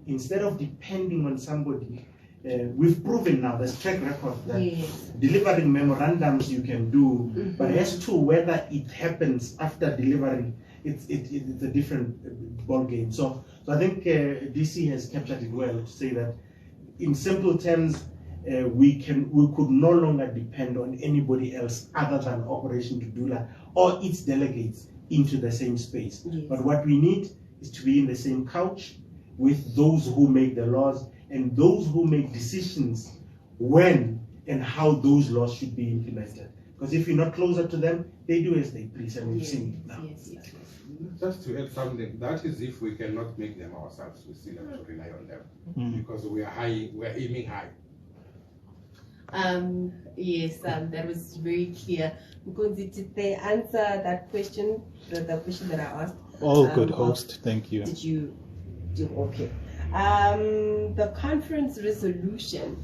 Speaker 4: instead of depending on somebody, we've proven now, there's track record that delivering memorandums you can do, but as to whether it happens after delivering, it's a different ball game. So I think DC has captured it well to say that in simple terms, we could no longer depend on anybody else other than Operation Dudula or its delegates into the same space.
Speaker 1: Yes.
Speaker 4: But what we need is to be in the same couch with those who make the laws and those who make decisions when and how those laws should be implemented. Because if you're not closer to them, they do as they please, and we've seen it now.
Speaker 1: Yes.
Speaker 3: Just to add something, that is if we cannot make them ourselves, we still have to rely on them because we are aiming high.
Speaker 1: Yes, that was very clear. Did they answer that question, the question that I asked?
Speaker 2: Oh, good host, thank you.
Speaker 1: Did you do okay? The conference resolution,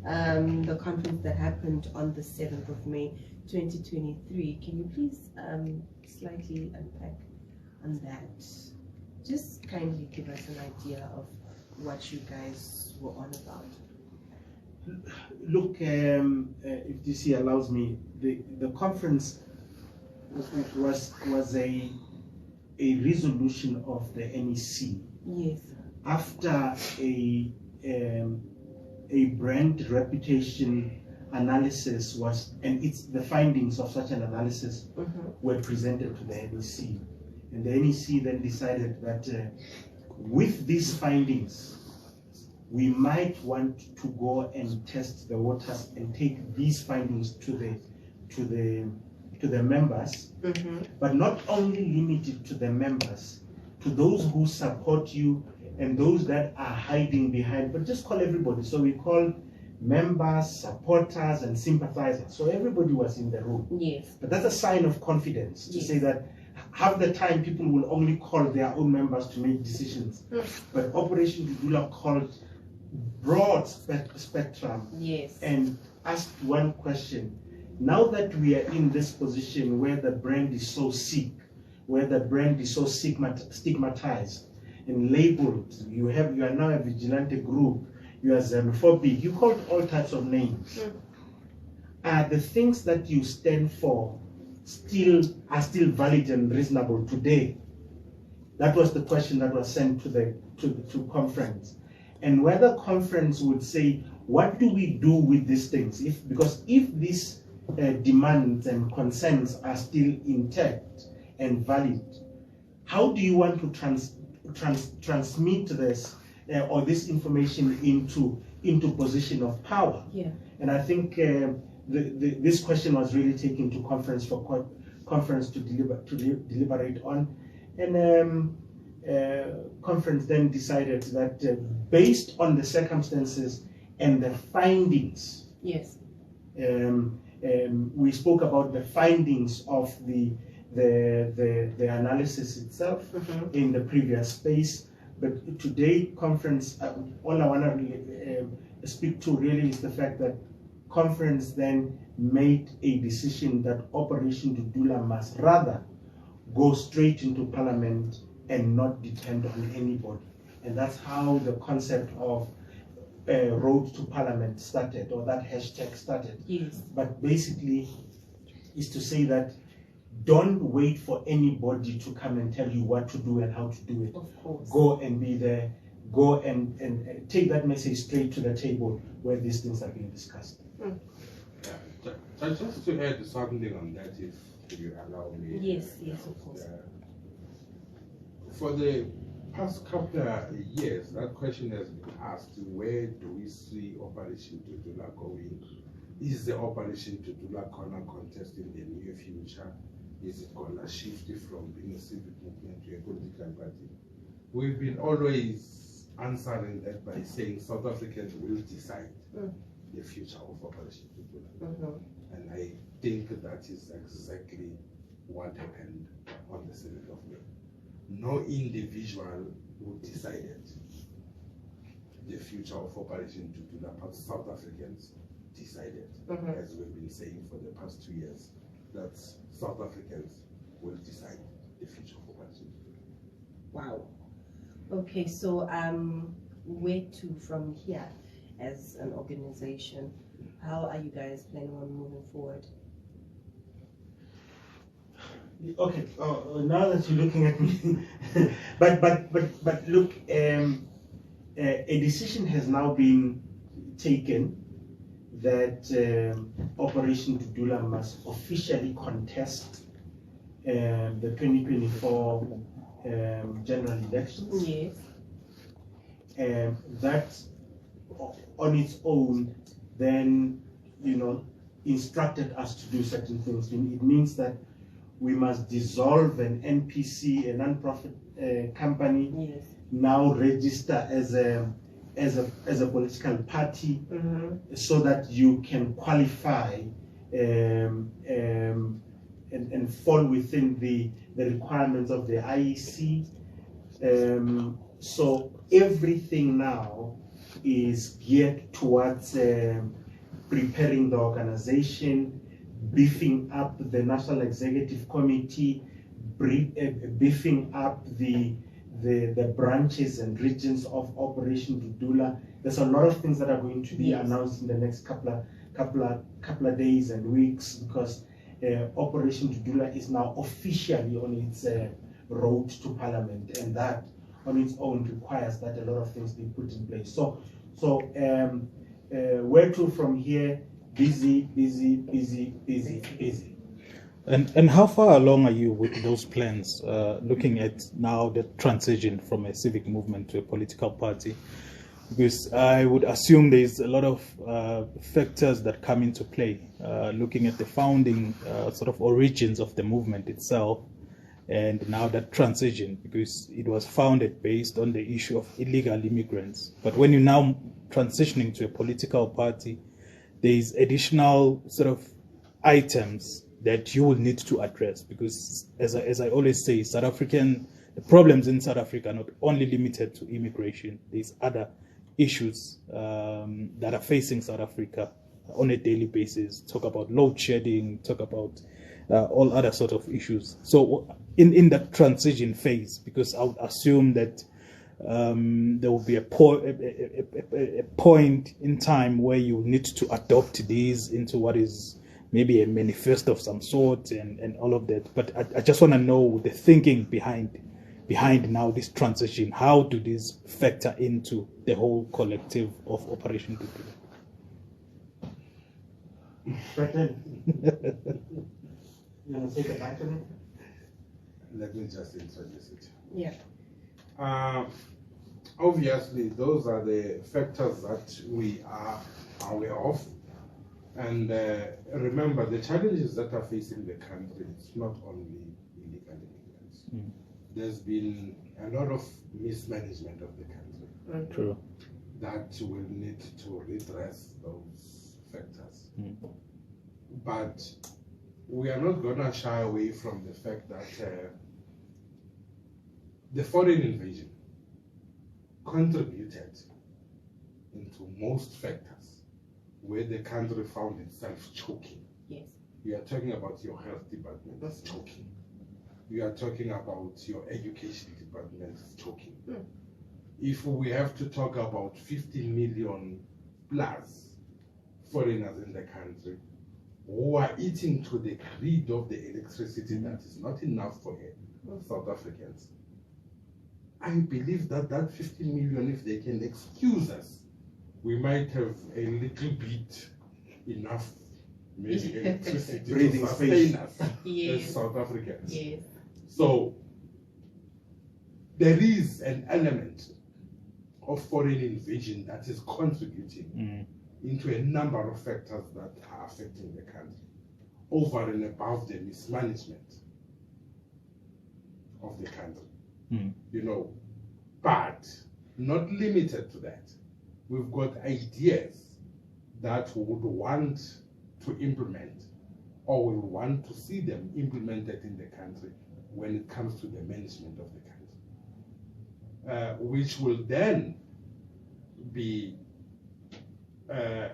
Speaker 1: the conference that happened on the 7th of May 2023, can you please slightly unpack on that? Just kindly give us an idea of what you guys were on about.
Speaker 4: Look, if DC allows me, the conference was a resolution of the NEC.
Speaker 1: Yes.
Speaker 4: After a brand reputation analysis was, and the findings of such an analysis were presented to the NEC. And the NEC then decided that with these findings, we might want to go and test the waters and take these findings to the members, but not only limited to the members, to those who support you and those that are hiding behind, but just call everybody. So we call members, supporters, and sympathizers. So everybody was in the room.
Speaker 1: Yes.
Speaker 4: But that's a sign of confidence to say that half the time people will only call their own members to make decisions. But Operation Dudula called broad spectrum and asked one question. Now that we are in this position where the brand is so sick, where the brand is so stigmatized and labeled, you are now a vigilante group, you are xenophobic, you called all types of names. Are the things that you stand for still valid and reasonable today? That was the question that was sent to conference. And whether conference would say, what do we do with these things? Because if these demands and concerns are still intact and valid, how do you want to transmit this or this information into position of power? Yeah. And I think this question was really taken to conference for conference to deliberate on, and conference then decided that based on the circumstances and the findings. Yes. We spoke about the findings of the analysis itself in the previous space, but today conference, all I want to speak to really is the fact that conference then made a decision that Operation Dudula must rather go straight into Parliament and not depend on anybody. And that's how the concept of Road to Parliament started, or that hashtag started. Yes. But basically is to say that don't wait for anybody to come and tell you what to do and how to do it. Of course. Go and be there. Go and take that message straight to the table where these things are being discussed.
Speaker 3: Yeah, just to add something on that, if you allow me.
Speaker 1: Yes, of course.
Speaker 3: For the past couple of years, that question has been asked: where do we see Operation Dudula going? Is the Operation Dudula corner contest in the near future? Is it going to shift from being a civic movement to a political party? We've been always answering that by saying South Africans will decide the future of Operation Dudula. And I think that is exactly what happened on the 7th of May. No individual who decided the future of Operation Dudula, but South Africans decided, as we've been saying for the past 2 years, that South Africans will decide the future of Operation Dudula.
Speaker 1: Wow. Okay, so where to from here as an organization? How are you guys planning on moving forward?
Speaker 4: Okay, now that you're looking at me, but look, a decision has now been taken that Operation Dudula must officially contest the 2024 general elections.
Speaker 1: Yes.
Speaker 4: That on its own then, instructed us to do certain things. It means that we must dissolve an NPC, a non-profit company,
Speaker 1: Yes.
Speaker 4: now register as a political party, so that you can qualify and fall within the requirements of the IEC. So everything now is geared towards preparing the organization, beefing up the National Executive Committee, beefing up the branches and regions of Operation Dudula. There's a lot of things that are going to be announced in the next couple of days and weeks, because Operation Dudula is now officially on its road to Parliament, and that on its own requires that a lot of things be put in place. So where to from here? Busy.
Speaker 2: And how far along are you with those plans, looking at now the transition from a civic movement to a political party? Because I would assume there's a lot of factors that come into play, looking at the founding sort of origins of the movement itself, and now that transition, because it was founded based on the issue of illegal immigrants. But when you're now transitioning to a political party, there's additional sort of items that you will need to address, because as I always say, the problems in South Africa are not only limited to immigration. There's other issues that are facing South Africa on a daily basis. Talk about load shedding, talk about all other sort of issues. So in that transition phase, because I would assume that there will be a point in time where you need to adopt these into what is maybe a manifesto of some sort and all of that. But I just want to know the thinking behind now this transition. How do these factor into the whole collective of Operation Dudula?
Speaker 4: You want to take it back to me?
Speaker 3: Let me just introduce it.
Speaker 1: Yeah.
Speaker 3: Obviously, those are the factors that we are aware of. And remember, the challenges that are facing the country, it's not only illegal immigrants. There's been a lot of mismanagement of the country.
Speaker 2: True.
Speaker 3: That will need to redress those factors. But we are not going to shy away from the fact that the foreign invasion contributed into most factors where the country found itself choking.
Speaker 1: Yes.
Speaker 3: You are talking about your health department, that's choking. You are talking about your education department, that's choking. If we have to talk about 50 million plus foreigners in the country who are eating to the greed of the electricity that is not enough for South Africans, I believe that 50 million, if they can excuse us, we might have a little bit enough maybe electricity to sustain us as South Africans.
Speaker 1: Yes.
Speaker 3: So there is an element of foreign invasion that is contributing into a number of factors that are affecting the country, over and above the mismanagement of the country. But not limited to that. We've got ideas that we would want to implement, or we want to see them implemented in the country when it comes to the management of the country, which will then be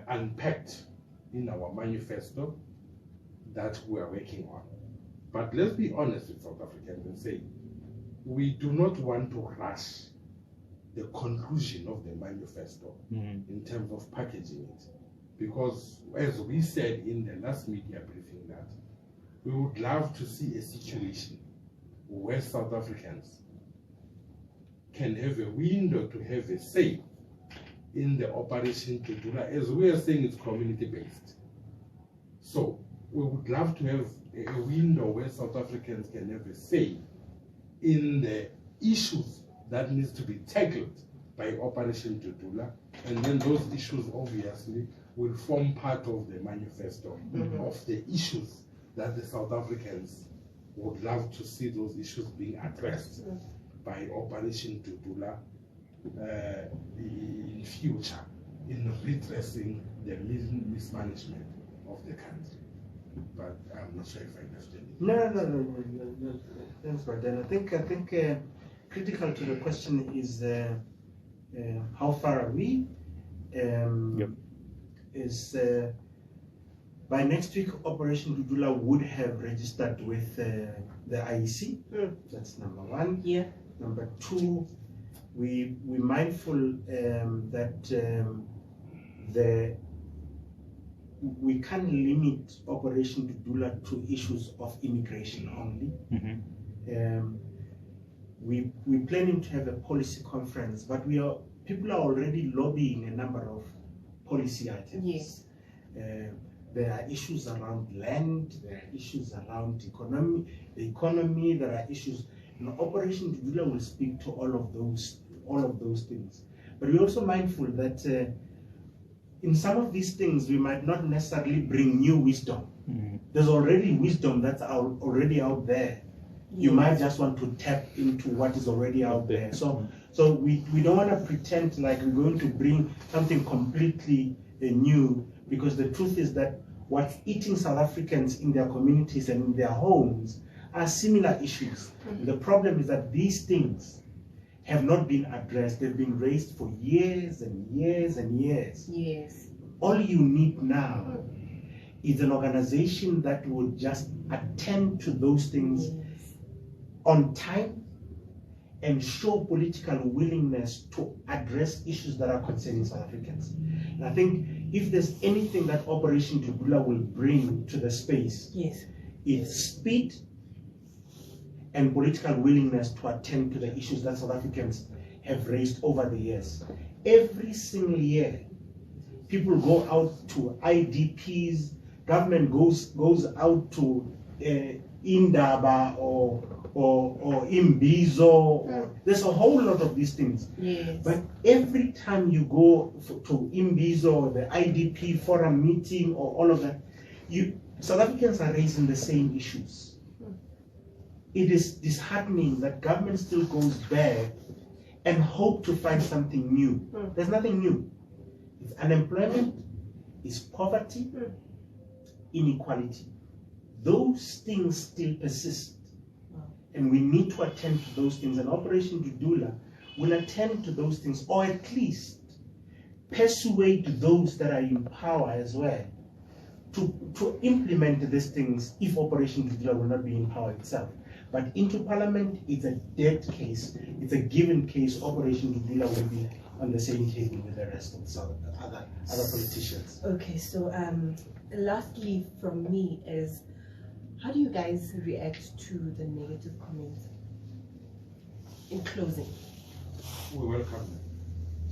Speaker 3: unpacked in our manifesto that we are working on. But let's be honest with South Africans and say, we do not want to rush the conclusion of the manifesto in terms of packaging it. Because as we said in the last media briefing, that we would love to see a situation where South Africans can have a window to have a say in the Operation Dudula, as we are saying, it's community-based. So we would love to have a window where South Africans can have a say in the issues that needs to be tackled by Operation Dudula, and then those issues obviously will form part of the manifesto of the issues that the South Africans would love to see those issues being addressed by Operation Dudula in future, in redressing the mismanagement of the country. But I'm not sure if I understand it.
Speaker 4: No. Thanks, Brother. I think critical to the question is how far are we? Is by next week, Operation Dudula would have registered with the IEC. That's number one.
Speaker 1: Yeah.
Speaker 4: Number two, we're mindful that we can't limit Operation Dudula to issues of immigration only. We're planning to have a policy conference, but people are already lobbying a number of policy items.
Speaker 1: Yes.
Speaker 4: There are issues around land, there are issues around the economy, there are issues. Operation Dudula will speak to all of those things. But we're also mindful that in some of these things we might not necessarily bring new wisdom. There's already wisdom that's already out there. You might just want to tap into what is already out there. So we don't want to pretend like we're going to bring something completely new, because the truth is that what's eating South Africans in their communities and in their homes are similar issues. The problem is that these things have not been addressed. They've been raised for years and years and years.
Speaker 1: Yes.
Speaker 4: All you need now is an organization that would just attend to those things on time and show political willingness to address issues that are concerning South Africans. And I think if there's anything that Operation Dudula will bring to the space, it's speed and political willingness to attend to the issues that South Africans have raised over the years. Every single year, people go out to IDPs, government goes out to Indaba or Imbizo. There's a whole lot of these things. But every time you go to Imbizo, the IDP forum meeting, or all of that, South Africans are raising the same issues. It is disheartening that government still goes back and hope to find something new. There's nothing new. It's unemployment, it's poverty, inequality. Those things still persist. And we need to attend to those things. And Operation Dudula will attend to those things, or at least persuade those that are in power as well to implement these things if Operation Dudula will not be in power itself. But into Parliament, it's a dead case. It's a given case. Operation Dudula will be on the same table with the rest of the other politicians.
Speaker 1: Okay, so lastly from me is, how do you guys react to the negative comments? In closing.
Speaker 3: We welcome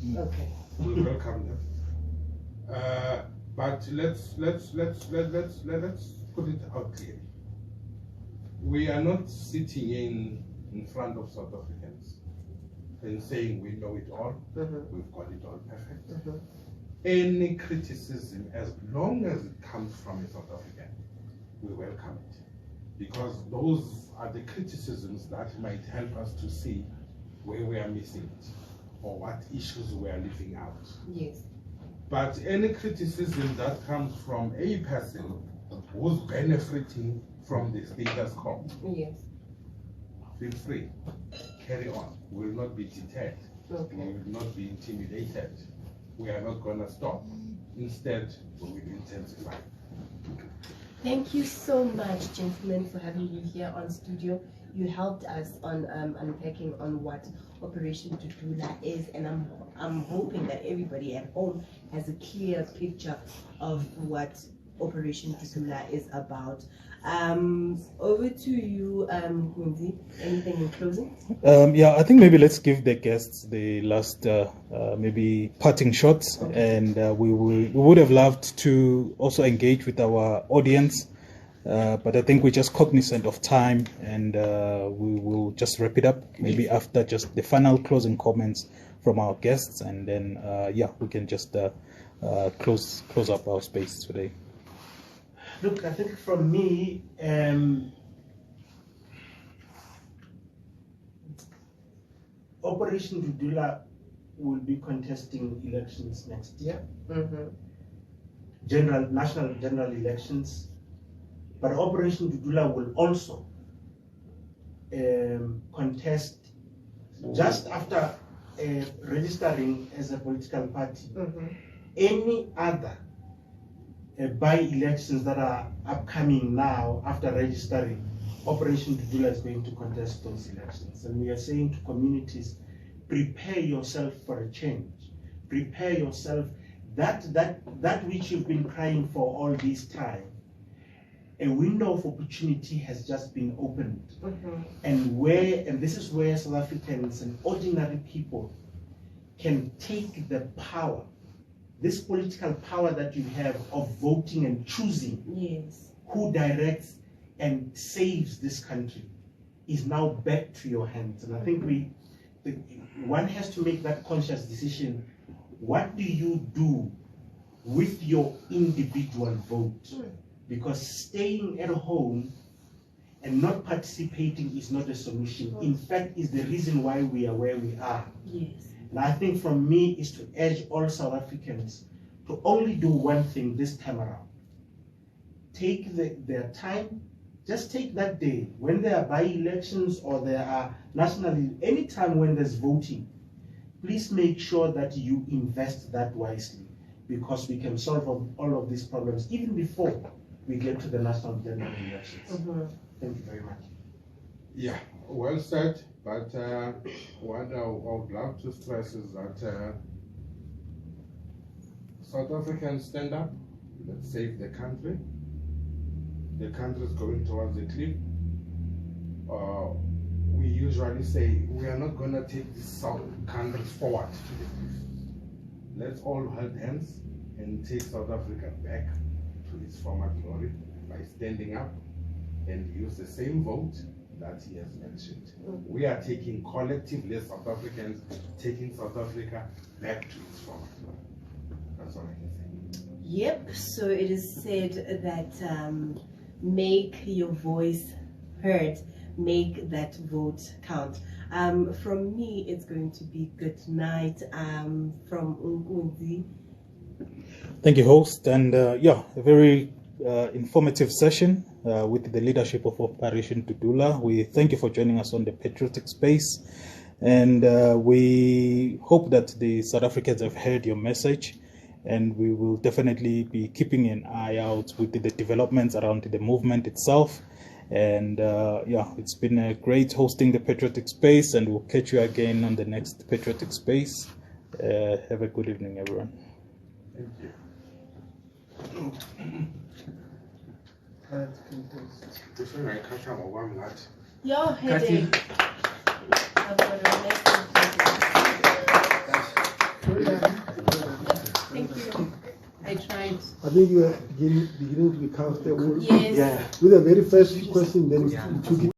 Speaker 3: them.
Speaker 1: Okay.
Speaker 3: We welcome them. But let's put it out clearly. We are not sitting in front of South Africans and saying we know it all, we've got it all perfect. Any criticism, as long as it comes from a South African, we welcome it. Because those are the criticisms that might help us to see where we are missing it or what issues we are leaving out.
Speaker 1: Yes.
Speaker 3: But any criticism that comes from a person who's benefiting from the status quo,
Speaker 1: yes,
Speaker 3: feel free, carry on. We will not be deterred.
Speaker 1: Okay.
Speaker 3: We will not be intimidated. We are not going to stop. Instead, we will intensify.
Speaker 1: Thank you so much, gentlemen, for having you here on studio. You helped us on unpacking on what Operation Dudula is, and I'm hoping that everybody at home has a clear picture of what Operation Dudula is about. Over to you, Kunzi. Anything in closing?
Speaker 2: Yeah, I think maybe let's give the guests the last maybe parting shots, and we would have loved to also engage with our audience, but I think we're just cognizant of time, and we will just wrap it up maybe after just the final closing comments from our guests, and then we can just close up our space today.
Speaker 4: Look, I think from me, Operation Dudula will be contesting elections next year, national general elections, but Operation Dudula will also contest just after registering as a political party any other by-elections that are upcoming now. After registering, Operation Dudula is going to contest those elections, and we are saying to communities, prepare yourself for a change, prepare yourself, that which you've been crying for all this time. A window of opportunity has just been opened, and this is where South Africans and ordinary people can take the power, this political power that you have of voting and choosing who directs and saves this country, is now back to your hands. And I think one has to make that conscious decision. What do you do with your individual vote? Because staying at home and not participating is not a solution. In fact, is the reason why we are where we are. And I think from me is to urge all South Africans to only do one thing this time around. Take their time, just take that day when there are by-elections or there are any time when there's voting, please make sure that you invest that wisely, because we can solve all of these problems even before we get to the national general elections. Thank you very much.
Speaker 3: Yeah, well said. But what I would love to stress is that South Africans stand up, let's save the country. The country is going towards the cliff. We usually say we are not going to take this country forward to the cliff. Let's all hold hands and take South Africa back to its former glory by standing up and use the same vote that he has mentioned. We are taking collectively, South Africans, taking South Africa back to its former glory. That's all I can say.
Speaker 1: Yep, so it is said that make your voice heard, make that vote count. From me, it's going to be good night from Unkunzi.
Speaker 2: Thank you, host, and a very informative session with the leadership of Operation Dudula. We thank you for joining us on the Patriotic Space, and we hope that the South Africans have heard your message, and we will definitely be keeping an eye out with the developments around the movement itself. And it's been a great hosting the Patriotic Space, and we'll catch you again on the next Patriotic Space. Have a good evening, everyone.
Speaker 3: Thank you.
Speaker 1: Your headache. Thank you. I tried.
Speaker 5: I think you are beginning to be comfortable.
Speaker 1: Yes.
Speaker 5: With the very first question, then you took it.